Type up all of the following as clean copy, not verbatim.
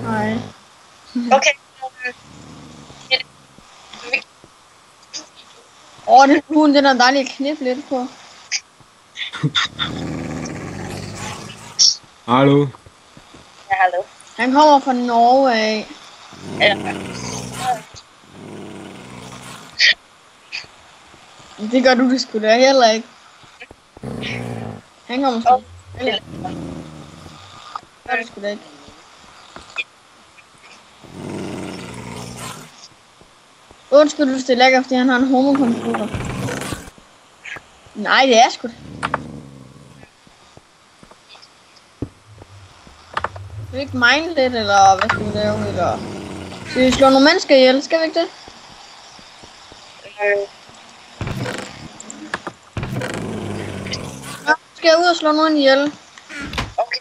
Nej. Okay. Den hund, den er dejlig at knippe lidt på. Hallo. Ja, hallo. Han kommer fra Norge af. Ja. Det gør du sgu da heller ikke. Han kommer sgu. Eller, gør det sgu da ikke. Undskyld, hvis det er lækker, fordi han har en homocomputer. Nej, det er sgu da. Skal vi ikke mine lidt, eller hvad skal vi lave, eller... Skal vi slå nogle mennesker ihjel, skal vi ikke det? Ja, skal jeg ud og slå nogen ihjel? Okay.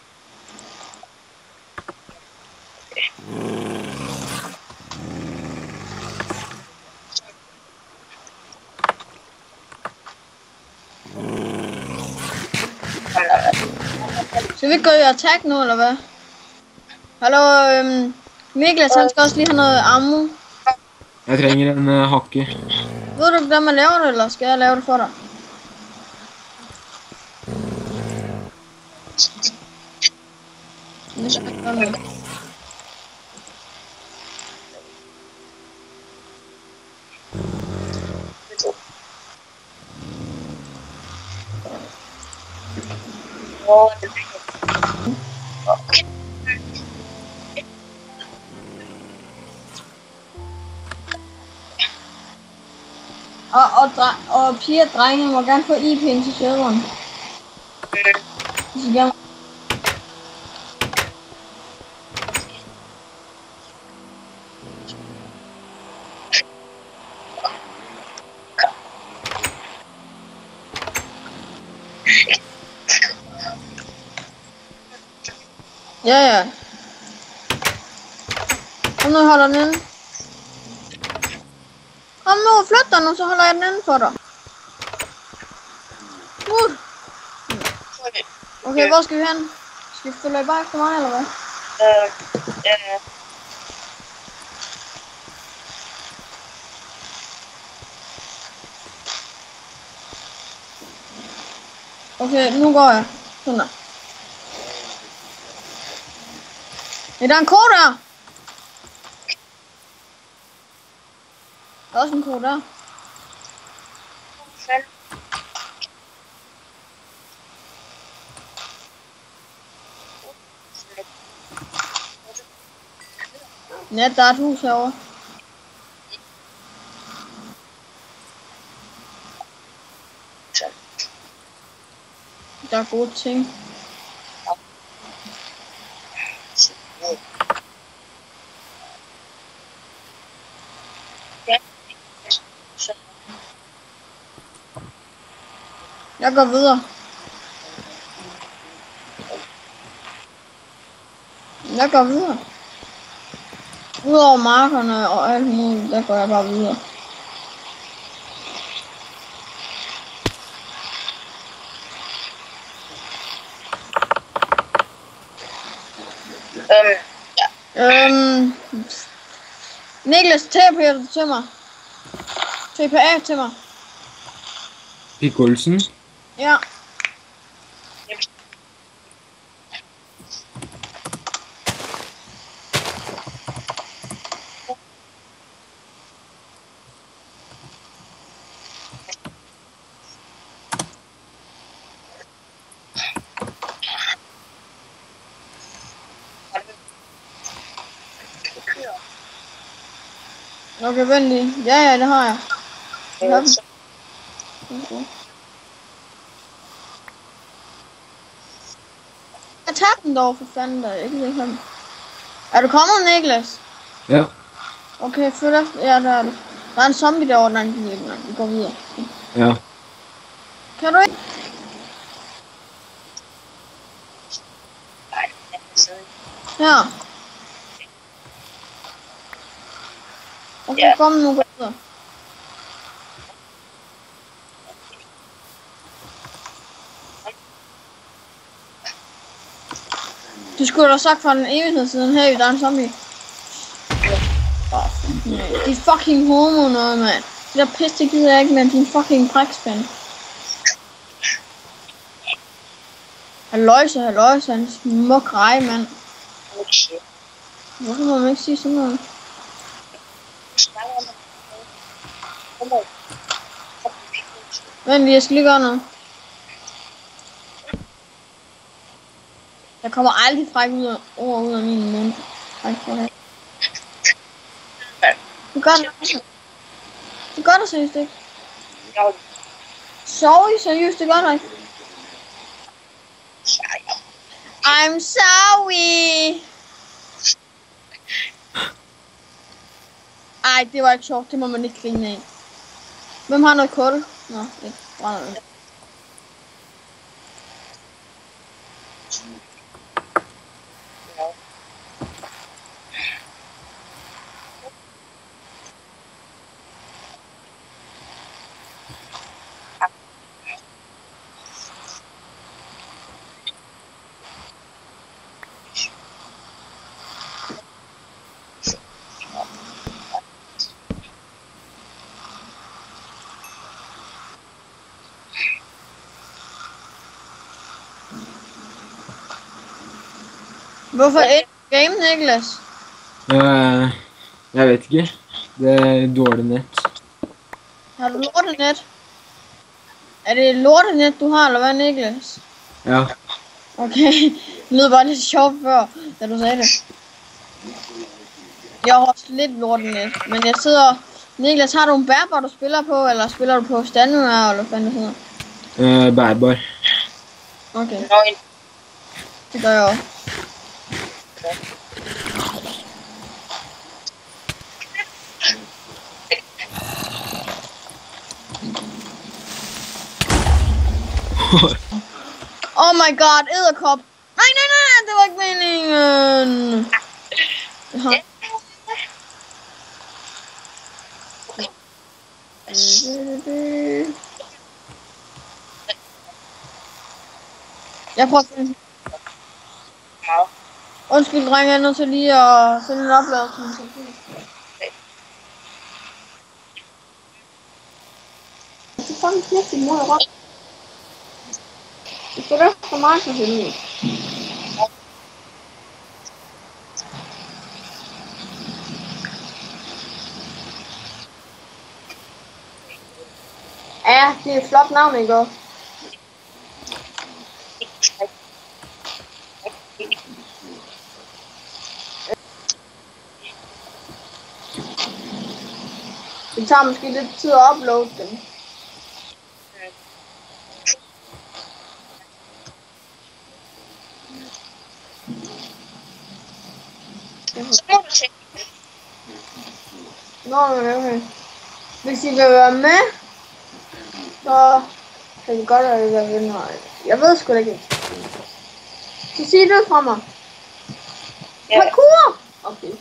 Skal vi ikke gå i attack nu, eller hvad? Hallo, Niklas, han skal også lige have noget ammo. Jeg trenger en hakke. Ved du, hvordan man laver det, eller skal jeg lave det for dig? Det skal jeg gøre med. Okay. Og piger og drenge må gerne få IP'en til serveren. Hvis I gerne... Ja. Kom nu, holder den inde. Kom nu, flyt dig nu, så holder jeg den inde for dig. Okay, hvor skal vi hen? Skal vi følge bare efter mig, eller hvad? Ja. Okay, nu går jeg. Sådan der. Ja, der er en ko der. Der er også en ko der. Ja, der er et hus herovre. Der er gode ting. Jeg går videre. Udover markerne og alt muligt, der går jeg bare videre. Niklas, TP til mig. TPA til mig. Pikkolsen. Ja. Okay, vent lige. Ja, det har jeg. Jeg tager den dog, for fanden der. Ikke det her. Er du kommet, Niklas? Ja. Okay, følg efter. Ja, der er det. Der er en zombie derovre, der kan ikke. Vi går videre. Ja. Kan du ikke? Ja. Okay, kom nu, gå videre. Du skulle da have sagt for en evighed siden, hey, der er en zombie. De er fucking homo noget, mand. Det der pis, det gider jeg ikke, men din fucking brækspand. Halløjse, en smuk rej, mand. Okay. Hvorfor må man ikke sige sådan noget? Vent lige, jeg skal lige gøre noget. Der kommer aldrig fræk ord ud af min mund. Det gør det. Det gør det seriøst ikke. Sorry, seriøst, det gør det ikke. I'm sorry. Ej, det var ikke sjovt. Det må man ikke grine af. Hvem har noget kul? Nå, det brænder det. Hvorfor et game, Niklas? Jeg vet ikke. Det er dårlig net. Har du lortenet? Er det lortenet, du har, eller hvad, Niklas? Ja. Okay, det lød bare lidt sjovt før, da du sagde det. Jeg har også lidt lortenet, men jeg sidder... Niklas, har du en bærbar, du spiller på, eller spiller du på standard, eller hvad fanden det hedder? Bærbar. Okay. Det gør jeg også. Oh my god, edderkop. Nej, det var ikke meningen. Jeg prøver at finde. Undskyld, drenge, jeg er nødt til lige at sende en opladelse. Det er fucking knægt i mod og røv. Det er da for meget for helvede. Ja, det er et flot navn, ikke også? Det tager måske lidt tid at uploade dem. Nå, okay. Hvis I vil være med, så kan det godt være, at jeg vil noget. Jeg ved sgu da ikke. Så sig det fra mig. Parkour! Okay.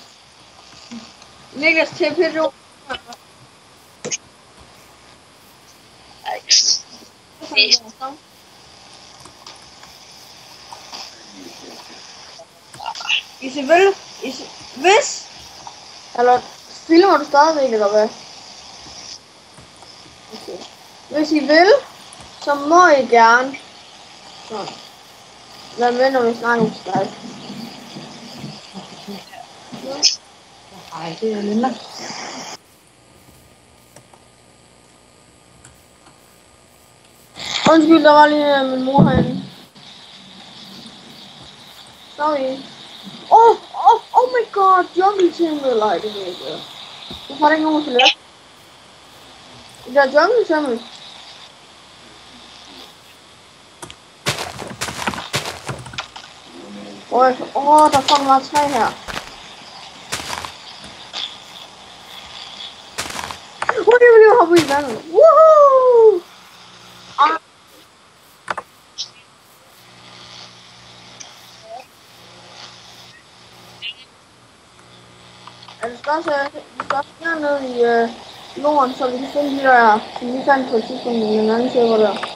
Niklas TP, du. Isabel, hvis... Eller filmer du stadigvæk, eller hvad? Okay. Hvis I vil, så må I gerne... Så. Vær med, når vi snakker om Skype. Ej, det er Linda. Undskyld, der var lige min mor herinde. Sorry. Oh my god, Jungle Temple, nej, det ved jeg ikke. Hvorfor er der ikke nogen til det? Det er Jungle Temple. Der er fucking meget træ her. Jeg vil hoppe i vandet. Woohoo! Du skal også hernede i jorden, så vi kan finde de der, som vi fandt på et tidspunkt i en anden server der.